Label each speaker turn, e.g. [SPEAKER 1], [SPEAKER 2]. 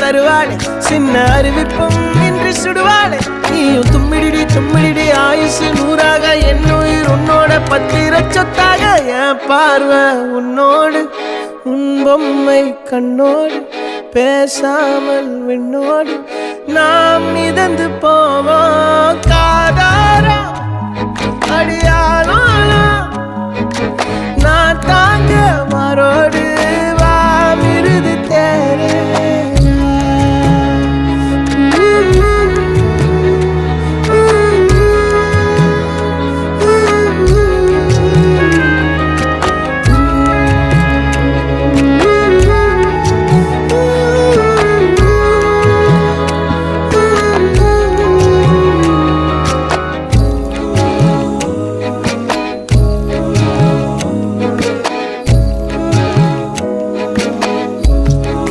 [SPEAKER 1] தருவாளே சின்ன அறிவிப்பும் இன்று சுடுவாளே நீயும் தும்மிடி ஆயுசு நூறாக என் உயிர் உன்னோட பத்திர சொத்தாக என் பார்வை உன்னோடு உன் பொம்மை கண்ணோடு பேசாமல் விண்ணோடு நாம் மிதந்து போவோம் காதாரா அடியானோ நான் தாங்க மாறோடு